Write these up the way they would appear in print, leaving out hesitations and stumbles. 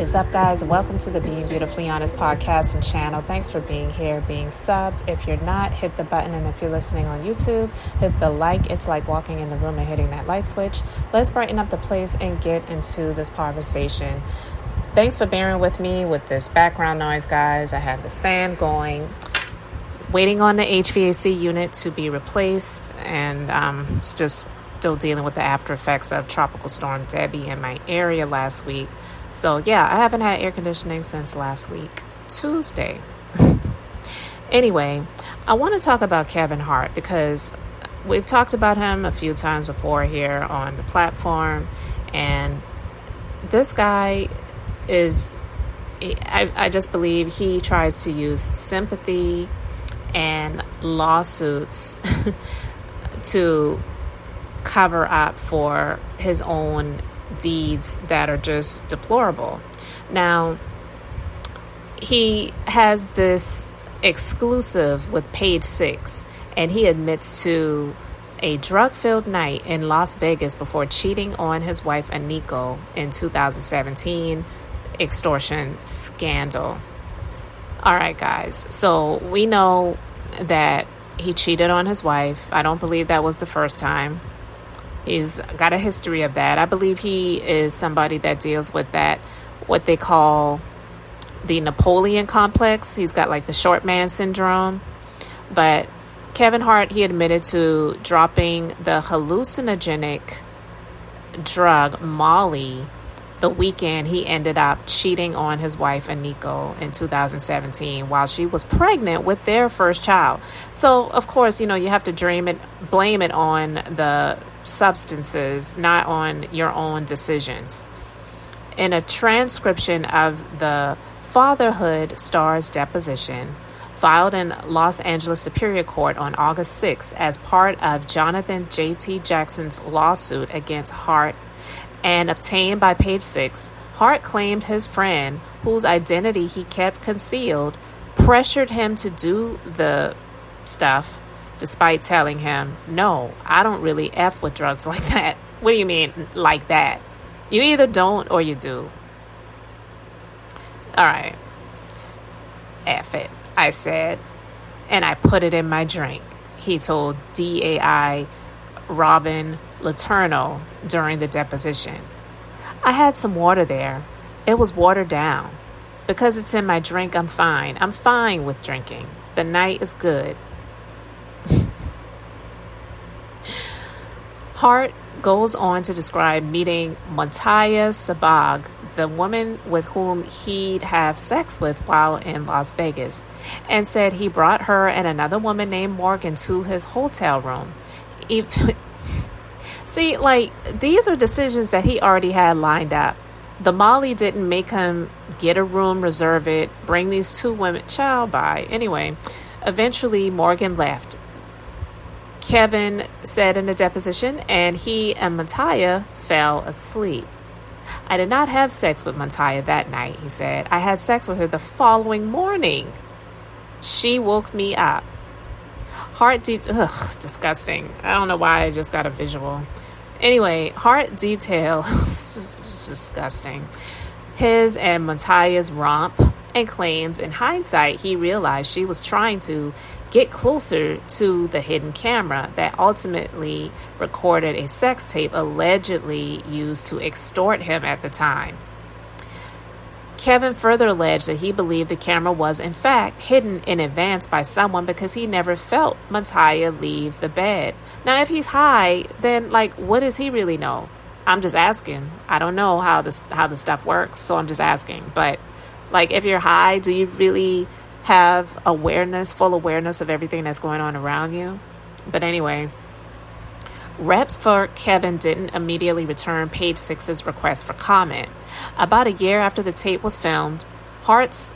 is up, guys? Welcome to the Being Beautifully Honest podcast and channel. Thanks for being here, being subbed. If you're not, hit the button. And if you're listening on YouTube, hit the like. It's like walking in the room and hitting that light switch. Let's brighten up the place and get into this conversation. Thanks for bearing with me with this background noise, guys. I have this fan going, waiting on the HVAC unit to be replaced, and it's just still dealing with the after effects of Tropical Storm Debbie in my area last week. So yeah, I haven't had air conditioning since last week, Tuesday. Anyway, I want to talk about Kevin Hart because we've talked about him a few times before here on the platform, and this guy is, I just believe he tries to use sympathy and lawsuits to cover up for his own deeds that are just deplorable. Now, he has this exclusive with Page 6, and he admits to a drug-filled night in Las Vegas before cheating on his wife Aniko in 2017 extortion scandal. All right, guys. So we know that he cheated on his wife. I don't believe that was the first time. He's got a history of that. I believe he is somebody that deals with that, what they call the Napoleon complex. He's got like the short man syndrome. But Kevin Hart, he admitted to dropping the hallucinogenic drug Molly the weekend he ended up cheating on his wife Aniko in 2017 while she was pregnant with their first child. So of course, you have to blame it on the substances, not on your own decisions. In a transcription of the Fatherhood Star's deposition filed in Los Angeles Superior Court on August 6th as part of Jonathan J.T. Jackson's lawsuit against Hart and obtained by Page 6, Hart claimed his friend, whose identity he kept concealed, pressured him to do the stuff despite telling him, "No, I don't really F with drugs like that." What do you mean, like that? You either don't or you do. All right. F it, I said, and I put it in my drink, he told DAI Robin Letourneau during the deposition. I had some water there. It was watered down. Because it's in my drink, I'm fine. I'm fine with drinking. The night is good. Hart goes on to describe meeting Montaya Sabag, the woman with whom he'd have sex with while in Las Vegas, and said he brought her and another woman named Morgan to his hotel room. See, these are decisions that he already had lined up. The Molly didn't make him get a room, reserve it, bring these two women, child by. Anyway, eventually Morgan left. Kevin said in the deposition, and he and Montaya fell asleep. I did not have sex with Montaya that night, he said. I had sex with her the following morning. She woke me up. Hart disgusting. I don't know why I just got a visual. Anyway, Hart detailed disgusting his and Montaya's romp and claims in hindsight he realized she was trying to get closer to the hidden camera that ultimately recorded a sex tape allegedly used to extort him at the time. Kevin further alleged that he believed the camera was, in fact, hidden in advance by someone because he never felt Montaya leave the bed. Now, if he's high, then, what does he really know? I'm just asking. I don't know how the stuff works, so I'm just asking. But, if you're high, do you really have full awareness of everything that's going on around you? But anyway, reps for Kevin didn't immediately return Page 6's request for comment. About a year after the tape was filmed, Hart's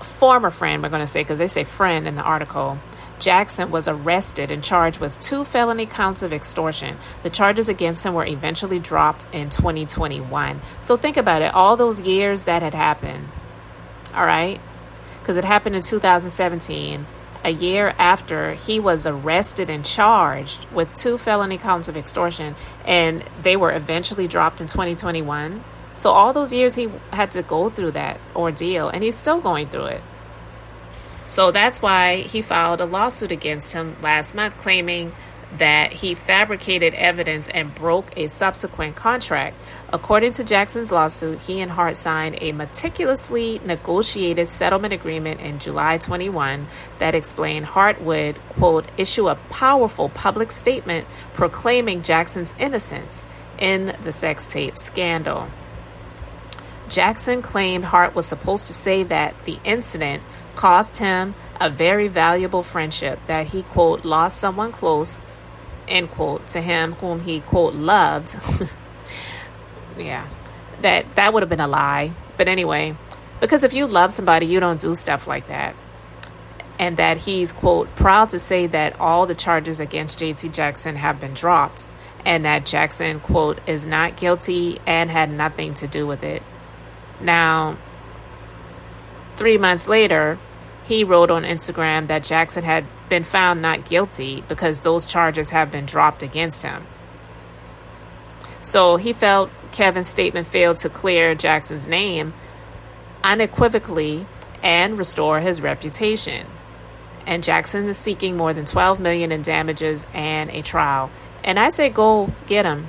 former friend, we're going to say because they say friend in the article, Jackson, was arrested and charged with 2 felony counts of extortion. The charges against him were eventually dropped in 2021. So think about it, all those years that had happened, all right? Because it happened in 2017. A year after, he was arrested and charged with 2 felony counts of extortion, and they were eventually dropped in 2021. So all those years he had to go through that ordeal, and he's still going through it. So that's why he filed a lawsuit against him last month, claiming that he fabricated evidence and broke a subsequent contract. According to Jackson's lawsuit, he and Hart signed a meticulously negotiated settlement agreement in July 21 that explained Hart would, quote, issue a powerful public statement proclaiming Jackson's innocence in the sex tape scandal. Jackson claimed Hart was supposed to say that the incident cost him a very valuable friendship, that he, quote, lost someone close, end quote, to him whom he, quote, loved. Yeah, that would have been a lie. But anyway, because if you love somebody, you don't do stuff like that. And that he's, quote, proud to say that all the charges against JT Jackson have been dropped, and that Jackson, quote, is not guilty and had nothing to do with it. Now, 3 months later, he wrote on Instagram that Jackson had been found not guilty because those charges have been dropped against him. So he felt Kevin's statement failed to clear Jackson's name unequivocally and restore his reputation. And Jackson is seeking more than $12 million in damages and a trial. And I say go get him.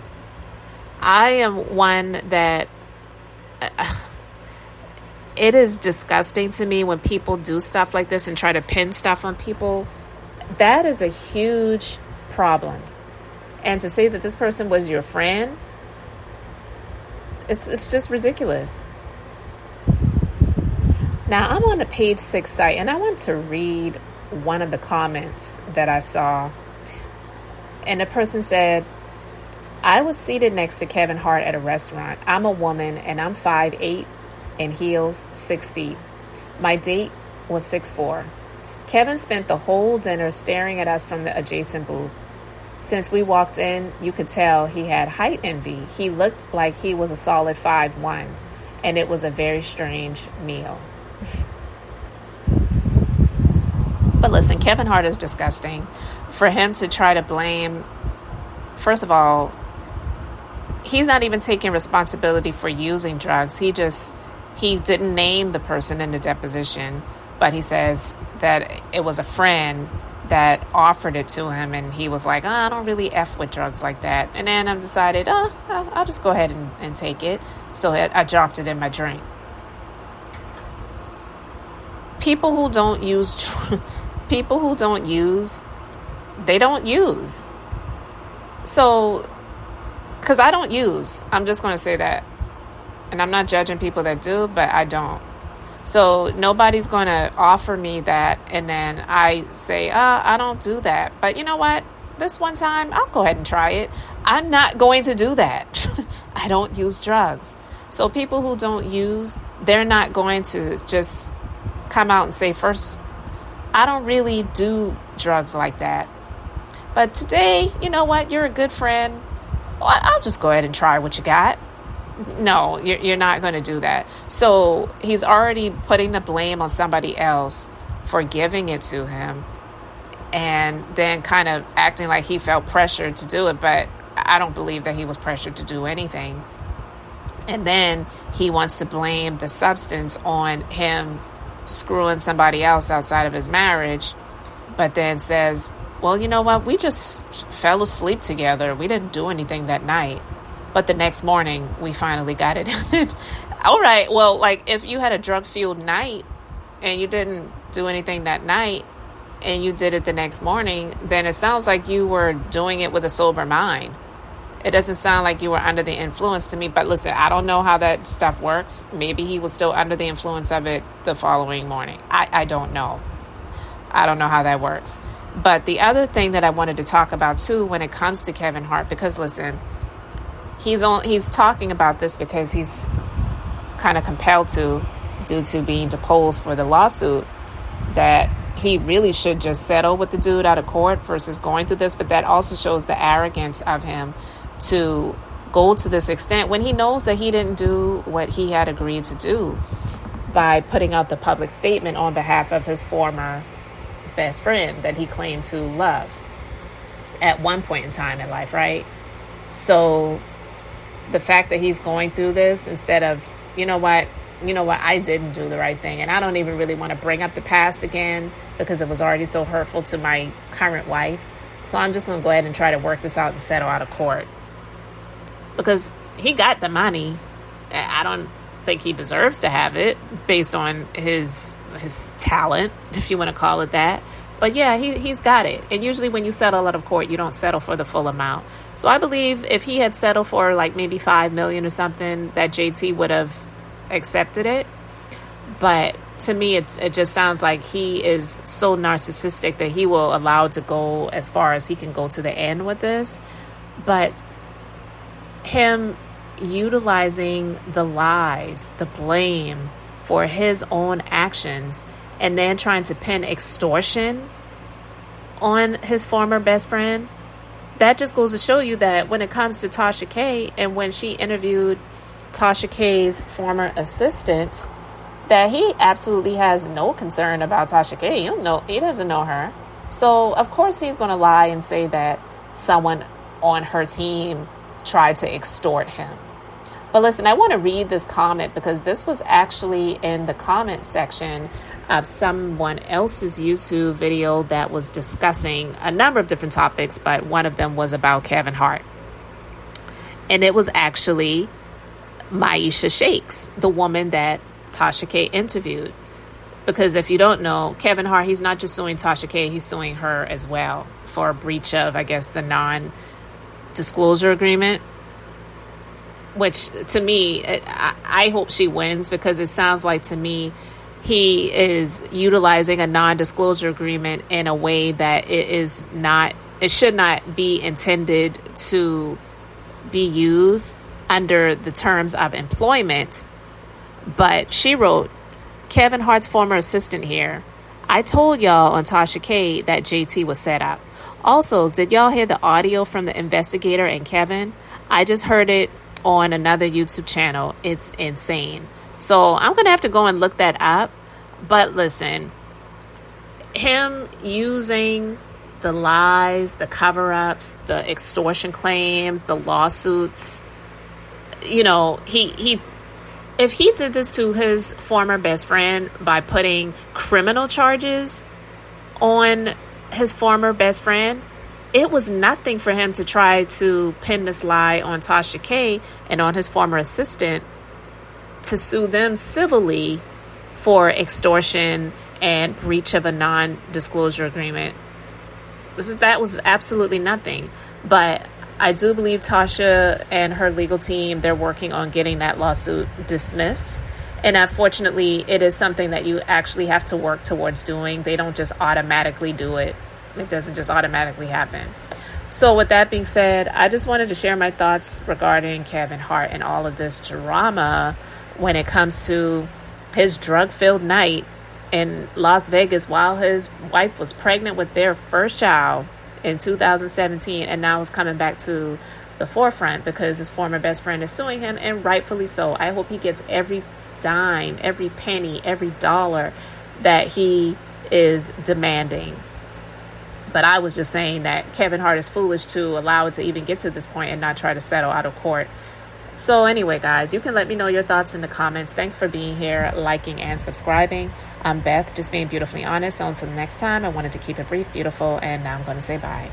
I am one that... it is disgusting to me when people do stuff like this and try to pin stuff on people. That is a huge problem. And to say that this person was your friend, it's just ridiculous. Now, I'm on the Page 6 site, and I want to read one of the comments that I saw. And the person said, I was seated next to Kevin Hart at a restaurant. I'm a woman, and I'm 5'8", in heels, 6 feet. My date was 6'4". Kevin spent the whole dinner staring at us from the adjacent booth. Since we walked in, you could tell he had height envy. He looked like he was a solid 5'1", and it was a very strange meal. But listen, Kevin Hart is disgusting. For him to try to blame, first of all, he's not even taking responsibility for using drugs. He didn't name the person in the deposition, but he says that it was a friend that offered it to him, and he was like, I don't really F with drugs like that. And then I decided, I'll just go ahead and take it. So I dropped it in my drink. People who don't use, they don't use. So, because I don't use, I'm just going to say that. And I'm not judging people that do, but I don't. So nobody's going to offer me that, and then I say, I don't do that. But you know what? This one time, I'll go ahead and try it. I'm not going to do that. I don't use drugs. So people who don't use, they're not going to just come out and say, first, I don't really do drugs like that. But today, you know what? You're a good friend. Well, I'll just go ahead and try what you got. No, you're not going to do that. So he's already putting the blame on somebody else for giving it to him, and then kind of acting like he felt pressured to do it. But I don't believe that he was pressured to do anything. And then he wants to blame the substance on him screwing somebody else outside of his marriage, but then says, well, you know what? We just fell asleep together. We didn't do anything that night. But the next morning, we finally got it. All right. Well, like if you had a drug-fueled night and you didn't do anything that night and you did it the next morning, then it sounds like you were doing it with a sober mind. It doesn't sound like you were under the influence to me. But listen, I don't know how that stuff works. Maybe he was still under the influence of it the following morning. I don't know. I don't know how that works. But the other thing that I wanted to talk about, too, when it comes to Kevin Hart, because listen, he's talking about this because he's kind of compelled to, due to being deposed for the lawsuit, that he really should just settle with the dude out of court versus going through this. But that also shows the arrogance of him to go to this extent when he knows that he didn't do what he had agreed to do by putting out the public statement on behalf of his former best friend that he claimed to love at one point in time in life, right? So the fact that he's going through this instead of, you know what, I didn't do the right thing. And I don't even really want to bring up the past again because it was already so hurtful to my current wife. So I'm just going to go ahead and try to work this out and settle out of court. Because he got the money. I don't think he deserves to have it based on his talent, if you want to call it that. But yeah, he's got it. And usually when you settle out of court, you don't settle for the full amount. So I believe if he had settled for like maybe $5 million or something, that JT would have accepted it. But to me, it just sounds like he is so narcissistic that he will allow it to go as far as he can go to the end with this. But him utilizing the lies, the blame for his own actions, and then trying to pin extortion on his former best friend, that just goes to show you that when it comes to Tasha K, and when she interviewed Tasha K's former assistant, that he absolutely has no concern about Tasha K. He doesn't know her. So of course he's going to lie and say that someone on her team tried to extort him. But listen, I want to read this comment because this was actually in the comment section of someone else's YouTube video that was discussing a number of different topics, but one of them was about Kevin Hart. And it was actually Maisha Shakes, the woman that Tasha K interviewed. Because if you don't know, Kevin Hart, he's not just suing Tasha K, he's suing her as well for a breach of, I guess, the non-disclosure agreement. Which, to me, I hope she wins, because it sounds like to me he is utilizing a non-disclosure agreement in a way that it should not be intended to be used under the terms of employment. But she wrote, Kevin Hart's former assistant here. I told y'all on Tasha K that JT was set up. Also, did y'all hear the audio from the investigator and Kevin? I just heard it on another YouTube channel. It's insane. So I'm going to have to go and look that up. But listen, him using the lies, the cover-ups, the extortion claims, the lawsuits, if he did this to his former best friend by putting criminal charges on his former best friend, it was nothing for him to try to pin this lie on Tasha K and on his former assistant to sue them civilly for extortion and breach of a non-disclosure agreement. That was absolutely nothing. But I do believe Tasha and her legal team, they're working on getting that lawsuit dismissed. And unfortunately, it is something that you actually have to work towards doing. They don't just automatically do it. It doesn't just automatically happen. So with that being said, I just wanted to share my thoughts regarding Kevin Hart and all of this drama when it comes to his drug-filled night in Las Vegas while his wife was pregnant with their first child in 2017, and now it's coming back to the forefront because his former best friend is suing him, and rightfully so. I hope he gets every dime, every penny, every dollar that he is demanding. But I was just saying that Kevin Hart is foolish to allow it to even get to this point and not try to settle out of court. So anyway, guys, you can let me know your thoughts in the comments. Thanks for being here, liking, and subscribing. I'm Beth, just being beautifully honest. So until next time, I wanted to keep it brief, beautiful, and now I'm going to say bye.